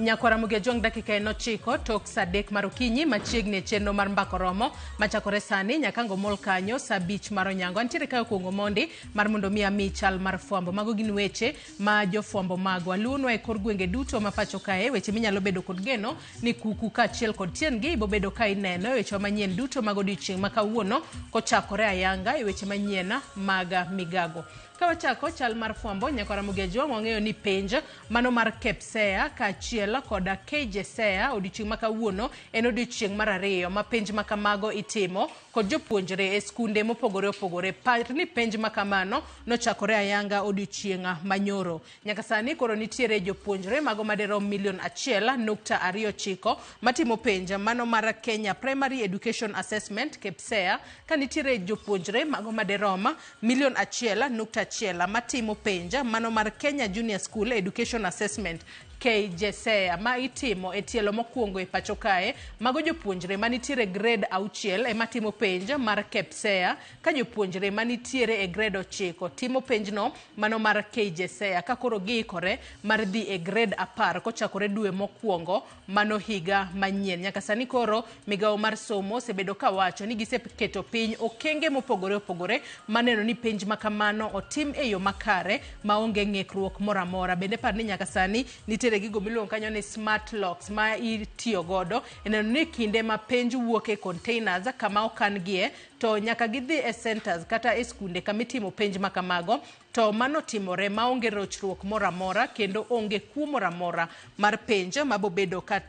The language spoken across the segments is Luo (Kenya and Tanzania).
Nyakwara Mugejong dakika enochiko tok sadek marokinyi machiegni chenro mar mbako romo machakore sani nyakango mol kanyo sa bich mar onyango. Antiere kayo kuongo mondi mar mondo mi ami chal mar fwambo. Mago gin weche ma jofwambo magwa. Luonwa e kor gwenge duto ma pacho kae, weche minyalo bedo kod geno ni kuku ka achiel kod tiengi ibo bedo ka ineno e weche manyien duto mag odiochieng' ma kawuono kochakore ayanga e weche manyien mag migago. Kawachako chal mar fwambo, Nyakwara Mugejong wang'eyo ni penj mano mar KPSEA ka achiel koda KJSEA odiochieng' ma kawuono en odiochieng' mar ariyo ma penj ma kamago itimo kod jopuonjre e skunde mopogore opogore. Par ni penj ma kamano nochakore ayanga odiochieng' manyoro. Nyaka sani koro nitiere jopuonjre mago maderom 1.29 matimo penj mano mar Kenya Primary Education Assessment KPSEA, ka nitiere jopuonjre mago maderom 1.1 matimo penja mano mar Kenya Junior School Education Assessment KJSEA ma itimo e tielo mokwongo e pacho kae. Mago jopuonjre manitiere grade 6 matimo penj mar KPSEA, ka jopuonjre manitiere e grade 9 timo penjno mano mar KJSEA ka koro giikore mar dhi e grade 10 kochakore dwe mokwongo mano higa manyien. Nyaka sani koro migawo mar somo osebedo ka wacho ni giseketo piny okenge mopogore opogore maneno ni penj ma kamano otim e yo makare maonge ng'ikruok moro amora. Bende par ni nyaka sani nitiere gigo miluongo kanyo ni smart locks ma itiyo godo eneno ni kinde ma penj wuok e containers kama okan gie to nyaka gidhi e centers kata e skunde kamitimo penj ma kamago to mano timore maonge rochruok moro amora kendo onge kuo moro amora mar penj mabobedo ka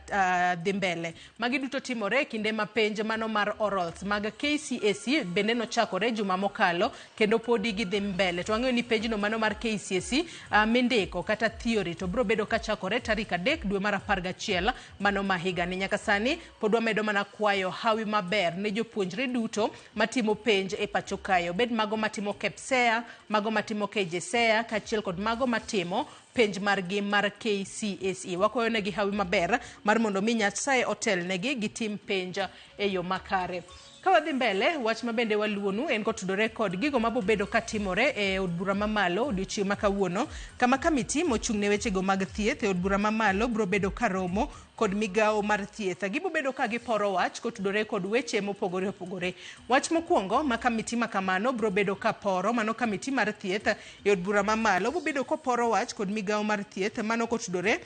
dhi mbele. Magi duto timore kinde ma penj mano mar orals mag KCSE bende nochakore juma mokalo kendo podi gidhi mbele. To wang'eyo ni penjno mano mar KCSE mindiko kata theory to bro bedo ka chakore tarik 3 dwe mar 11 mano ma higa ni. Nyaka sani pod wamedo mana kwayo hawi maber ne jopuonjre duto matimo penj e pacho kayo, bed mago matimo KPSEA, mago matimo KJSEA kaachiel kod mago matimo penj margi mar KCSE. Wakwayo negi hawi maber mar mondo mi Nyasaye otel negi gitim penj e yo makare. Kawadhi mbele, wach mabende waluonu en kotudore kod gigo mabobedo katimore e od bura mamalo odiochieng' ma kawuono, kama kamiti mochung' ne wechego mag thieth e od bura mamalo bro bedo karomo kod migawo mar thieth. Gibobedo ka giporo wach kotudore kod weche mopogore opogore. Wach mokwongo ma kamiti ma kamano bro bedo kaporo mano kamiti mar thieth e od bura mamalo bobedo koporo wach kod migawo mar thieth mano kotudore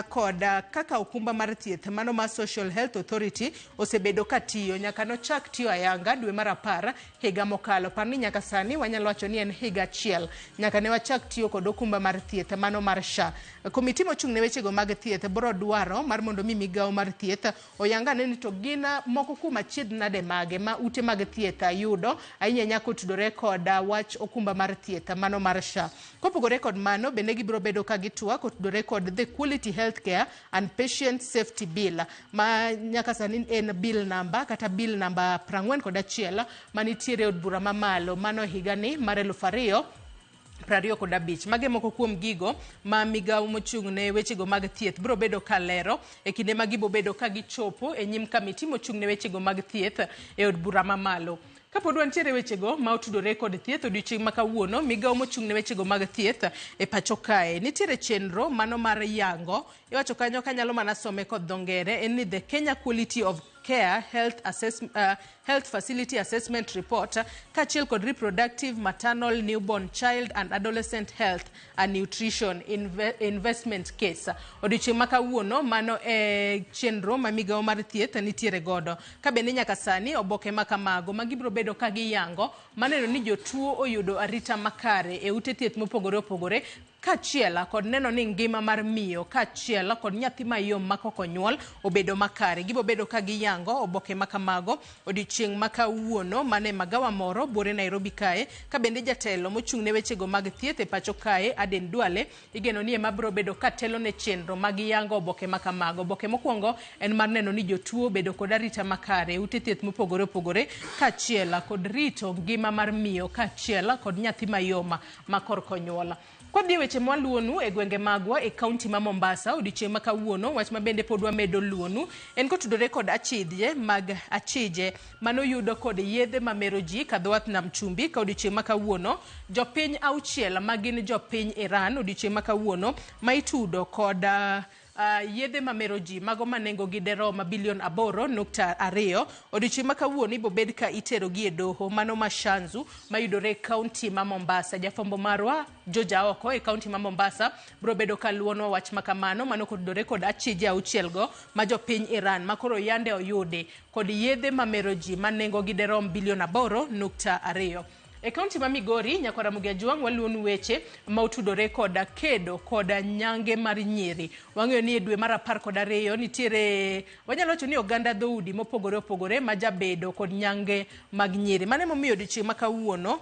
kod kaka okumba mar thieth mano ma Social Health Authority osebedo katiyo nyaka nochak tiyo ayanga dwe mar 10 higa mokalo. Parni nyaka sani wanyalo wacho ni en higa achiel nyaka ne wachak tiyo kod okumba mar thieth mano mar SHA. Komiti mochung' ne wechego mag thieth bro dwaro mar mondo mi migawo mar thieth oyanga ni to gina moko kuom achiedh nade mage ma ute mag thieth yudo ahinya nyako tudore kod wach okumba mar thieth mano mar SHA. Kopogore kod mano bende gibro bedo ka gitwa kotudore kod the Quality Healthcare and Patient Safety Bill ma nyaka sani en bill number kata bill number 41 manitiere od bura mamalo mano higa ni mar 2025. Mage moko kuom gigo ma migawo mochung' ne wechego mag thieth bro bedo kalero e kinde ma gibo bedo ka gichopo e nyim kamiti mochung' ne wechego mag thieth e od bura mamalo. Kapod wantiere wechego ma otudore kod thieth odiochieng' ma kawuono, migawo mochung' ne wechego mag thieth e pacho kae nitiere chenro mano mar yango iwacho kanyo kanyalo mana some kod dho ngere en ni the Kenya Quality of Care Health Facility Assessment Report kaachiel kod Reproductive, Maternal, Newborn, Child and Adolescent Health and Nutrition Investment Case. Odiochieng' ma kawuono mano e chenro ma migawo mar thieth nitiere godo. Ka bende nyaka sani oboke ma kamago ma gibro bedo ka giyango maneno ni jotuo oyudo arita makare e ute thieth mopogore opogore kaachiel kod neno ni ngima mar miyo kaachiel kod nyathi mayom ma kokonyuol obedo makare. Gibo bedo ka giyango oboke ma kamago odiochieng' ma kawuono mane magawa moro buore Nairobi kae. Ka bende jatelo mochung' ne wechego mag thieth e pacho kae Aden Duale igeno ni ema bro bedo katelo ne chenro mag yango oboke ma kamago. Oboke mokwongo en mar neno ni jotuo bedo kod arita makare ute thieth mopogore opogore kaachiel kod rito ngima mar miyo kaachiel kod nyathi mayom ma korkonyuol. Kwa dhi weche mwaluonu e gwenge magwa e kaunti ma Mombasa odiochieng' ma kawuono, wach mabende pod wamedo luonu en kotudore kod achije mag achije mano yudo kod yedhe mamero ji kadho wath nam chumbi ka odiochieng' ma kawuono. Jopiny auchiel magin jopiny Iran odiochieng' ma kawuono ma itudo kod yedhe mamero ji mago manengo gi deroma bilion 8.2 odiochieng' ma kawuono ibo bed ka itero gi e doho mano ma Shanzu mayudore e kaunti ma Mombasa. Jafombo marwa Joja Oko e kaunti ma Mombasa bro bedo ka luono wach makamano mano kodore kod achije 6 go ma jopiny Iran makoro yande oyudi kod yedhe mamero ji manengo gi derom bilion 8.2. E kaunti ma Migori, Nyakwara Mugiajuang waluonu weche ma utudore koda kedo koda nyange mar nyiri. Wang'eyo ni e dwe mar 12 nitiere wanyalo wacho ni oganda dhoudi mopogore opogore ma jabedo kod nyange mag nyiri. Mane momiyo odiochieng' ma kawuono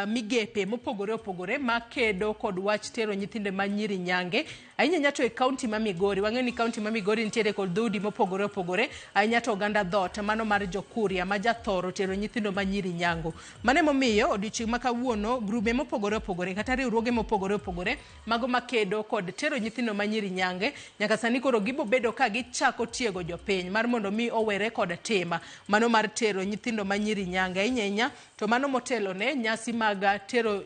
migepe mopogore opogore ma kedo kod wach tero nyithinde ma nyiri nyange. Ahinya nyato e kaunti ma Migori, wang'eyo ni kaunti ma Migori nitiere kod dhoudi mopogore opogore, ahinya to oganda dhot mano mar Jokuria ma jathoro tero nyithindo ma nyiri nyango. Mane momiyo odiochieng' ma kawuono grube mopogore opogore kata riwruoge mopogore opogore mago makedo kod tero nyithindo ma nyiri nyange nyaka sani koro gibo bedo ka gichako tiego jopiny mar mondo mi owere kod tema mano mar tero nyithindo ma nyiri nyange ahinya to mano motelo ne nyasi mag tero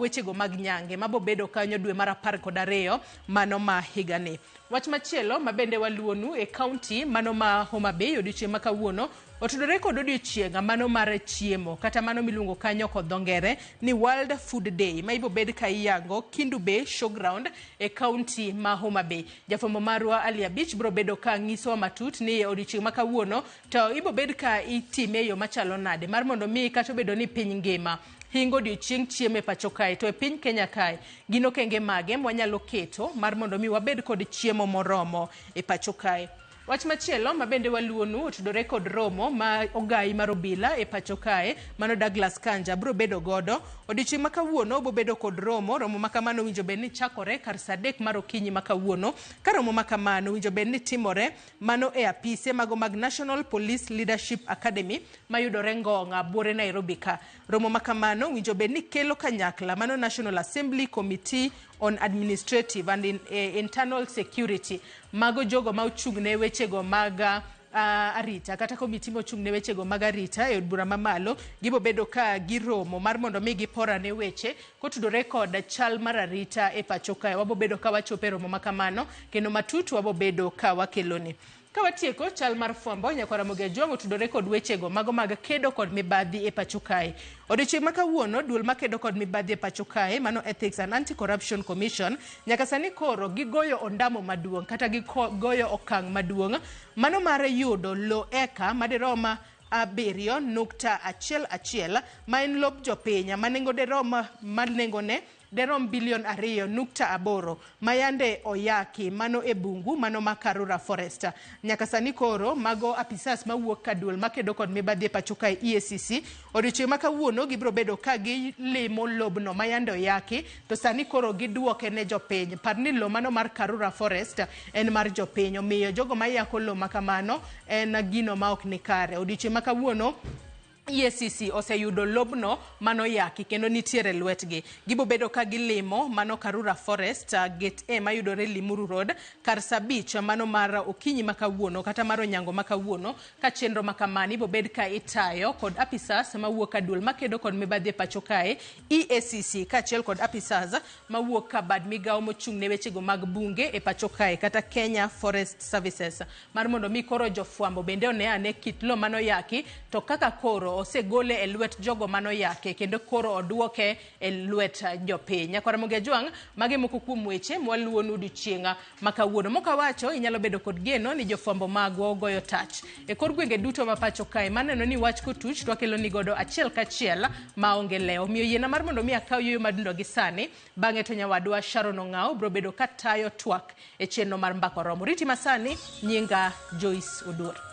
wechego mag nyange mabo bedo kanyo dwe mar 12 mano ma higani. Wach machielo mabende waluonu e kaunti mano ma Homa Bay odiochieng' ma kawuono otudore kod odiochieng' mano mar chiemo kata mano miluongo kanyo kod dhongere ni World Food Day ma ibo bed ka iyango Kindu Bay Showground e kaunti ma Homa Bay. Jafombo marwa Ali Abich bro bedo ka nyiso matut ni odiochieng' ma kawuono to ibo bed ka itime yo machalo nade mar mondo mi kata bedo ni piny ngima hingo odiochieng' chiemo e pacho kae to e piny Kenya kae gino kenge mage mwanyalo keto mar mondo mi wabed kod chiemo moromo e pacho kae. Wach machielo mabende waluonu otudore kod romo ma ogai mar obila e pacho kae mano Douglas Kanja bro bedo godo odiochieng' ma kawuono bo bedo kod romo makamano winjo bed ni chakore kar saa 3 mar okinyi ma kawuono ka romo makamano winjo bed ni timore mano e apise mago mag National Police Leadership Academy mayudore Ngonga buore Nairobi ka. Romo makamano winjo bed ni kelo kanyakla mano National Assembly Committee on Administrative and Internal Security mago jogo ma ochung'ne wechego mag arita kata komiti mochung'ne wechego mag arita e od bura mamalo gibo bedo ka giromo mar mondo mi giporane weche kotudore kod chal mar arita e pacho kae. Wabo bedo ka wachope romo makamano kendo matutu wabo bedo ka wakeloni. Kawatieko chal mar fwambo Nyakwara Mugiajuang otudore kod wechego mago mag kedo kod mibadhi e pacho kae. Odiochieng' ma kawuono duol makedo kod mibadhi e pacho kae mano Ethics and Anti-Corruption Commission nyaka sani koro gigoyo ondamo maduong' kata gigoyo okang' maduong' mano mar yudo lo eka madiroma 7.11 ma en lob jopiny manengo deroma manengone derom bilion 2.8 mayande oyaki mano e bungu mano ma Karura Forest. Nyaka sani koro mago apisas mawuok ka duol makedo kod mibadhi e pacho kae EACC odiochieng' ma kawuono gibro bedo ka gilimo lobno mayande oyaki to sani koro giduoke ne jopiny. Parni lo mano mar Karura Forest en mar jopiny omiyo jogo mayako lo makamano en gino ma ok ni kare. Odiochieng' ma kawuono EACC oseyudo lobno mano yaki kendo nitiere lwetgi. Gibo bedo ka gilimo mano Karura Forest gate A mayudore Limuru Road kar saa 5 mano mar okinyi makawuono kata mar onyango makawuono ka chenro makamani ibo bed ka itayo kod apisas mawuok ka duol makedo kod mibadhi e pacho kae EACC kachiel kod apisas mawuok ka bad migawo mochung'ne wechego mag bunge e pacho kae kata Kenya Forest Services mar mondo mi koro jofwambo bende one ane kit lo mano yaki to kaka koro osegole e lwet jogo mano yake kendo koro oduoke e lwet jopiny. Nyakwara Mugiajuang mage moko kuom weche mwaluonu odiochieng' ma kawuono. Mokawacho inyalo bedo kod geno ni jofwambo magwa goyo tach e kor gwenge duto ma pacho kae maneno ni wach kotuch to wakelo ni godo achiel kachiel maonge leo. Miyo yiena mar mondo mi akaw yoyo madundo gi sani bang'e to nyawadwa Sharon Ong'ao bro bedo ka tayo twak e chenro mar mbako romo. Riti masani nyinga Joyce Odur.